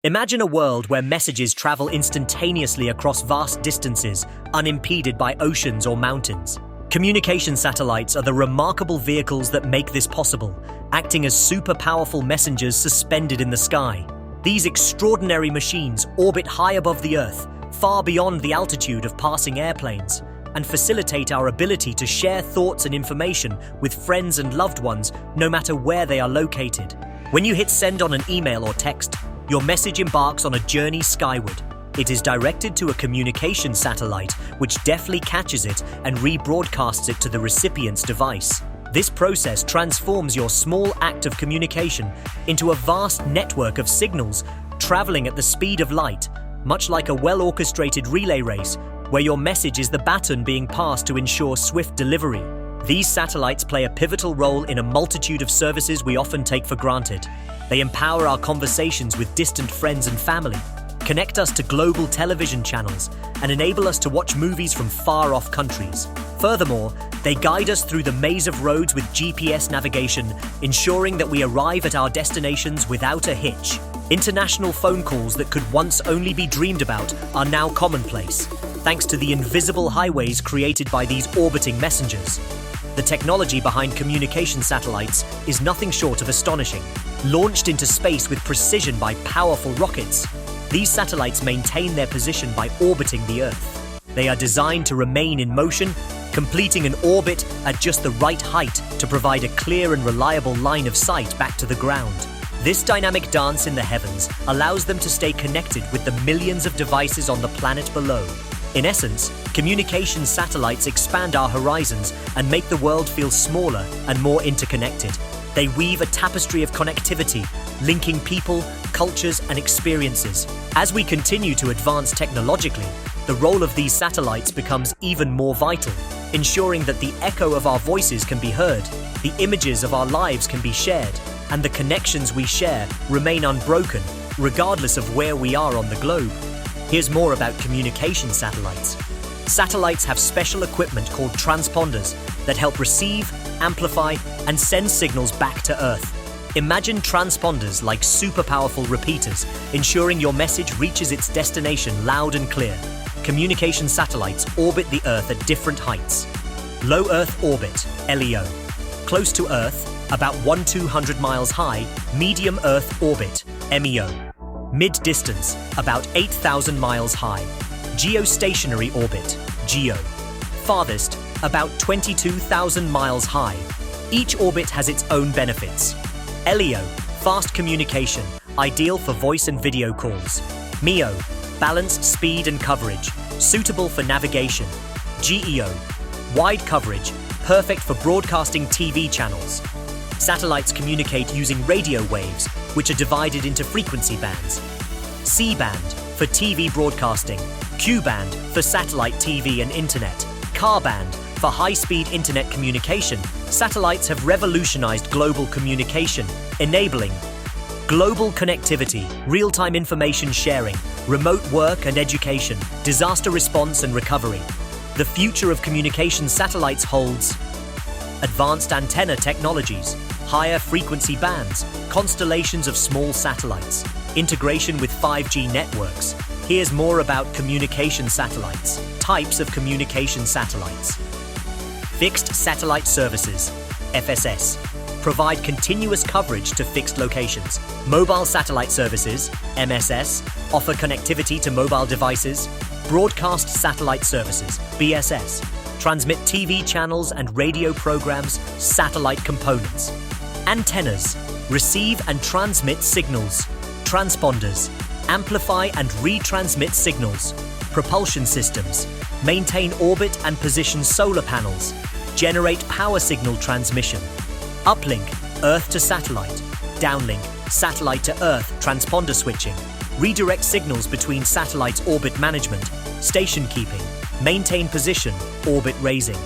Imagine a world where messages travel instantaneously across vast distances, unimpeded by oceans or mountains. Communication satellites are the remarkable vehicles that make this possible, acting as super-powerful messengers suspended in the sky. These extraordinary machines orbit high above the Earth, far beyond the altitude of passing airplanes, and facilitate our ability to share thoughts and information with friends and loved ones, no matter where they are located. When you hit send on an email or text, your message embarks on a journey skyward. It is directed to a communication satellite, which deftly catches it and rebroadcasts it to the recipient's device. This process transforms your small act of communication into a vast network of signals traveling at the speed of light, much like a well-orchestrated relay race, where your message is the baton being passed to ensure swift delivery. These satellites play a pivotal role in a multitude of services we often take for granted. They empower our conversations with distant friends and family, connect us to global television channels, and enable us to watch movies from far-off countries. Furthermore, they guide us through the maze of roads with GPS navigation, ensuring that we arrive at our destinations without a hitch. International phone calls that could once only be dreamed about are now commonplace, thanks to the invisible highways created by these orbiting messengers. The technology behind communication satellites is nothing short of astonishing. Launched into space with precision by powerful rockets, these satellites maintain their position by orbiting the Earth. They are designed to remain in motion, completing an orbit at just the right height to provide a clear and reliable line of sight back to the ground. This dynamic dance in the heavens allows them to stay connected with the millions of devices on the planet below. In essence, communication satellites expand our horizons and make the world feel smaller and more interconnected. They weave a tapestry of connectivity, linking people, cultures, and experiences. As we continue to advance technologically, the role of these satellites becomes even more vital, ensuring that the echo of our voices can be heard, the images of our lives can be shared, and the connections we share remain unbroken, regardless of where we are on the globe. Here's more about communication satellites. Satellites have special equipment called transponders that help receive, amplify, and send signals back to Earth. Imagine transponders like super-powerful repeaters, ensuring your message reaches its destination loud and clear. Communication satellites orbit the Earth at different heights. Low Earth orbit, LEO. Close to Earth, about 1-200 miles high, medium Earth orbit, MEO. Mid-distance, about 8,000 miles high. Geostationary orbit, GEO. Farthest, about 22,000 miles high. Each orbit has its own benefits. LEO, fast communication, ideal for voice and video calls. MEO, balanced speed and coverage, suitable for navigation. GEO, wide coverage, perfect for broadcasting TV channels. Satellites communicate using radio waves, which are divided into frequency bands. C-band for TV broadcasting, Q-band for satellite TV and internet, Ka-band for high-speed internet communication. Satellites have revolutionized global communication, enabling global connectivity, real-time information sharing, remote work and education, disaster response and recovery. The future of communication satellites holds advanced antenna technologies, higher frequency bands, constellations of small satellites, integration with 5G networks. Here's more about communication satellites. Types of communication satellites. Fixed Satellite Services, FSS, provide continuous coverage to fixed locations. Mobile Satellite Services, MSS, offer connectivity to mobile devices. Broadcast Satellite Services, BSS, transmit TV channels and radio programs, satellite components. Antennas, receive and transmit signals. Transponders, amplify and retransmit signals. Propulsion systems, maintain orbit and position solar panels. Generate power signal transmission. Uplink, Earth to satellite. Downlink, satellite to Earth transponder switching. Redirect signals between satellites orbit management. Station keeping, maintain position, orbit raising.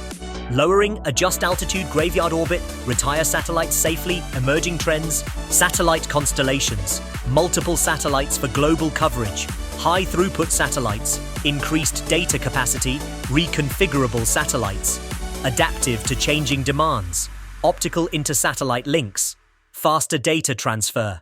Lowering, adjust altitude, graveyard orbit, retire satellites safely, emerging trends, satellite constellations, multiple satellites for global coverage, high throughput satellites, increased data capacity, reconfigurable satellites, adaptive to changing demands, optical inter-satellite links, faster data transfer.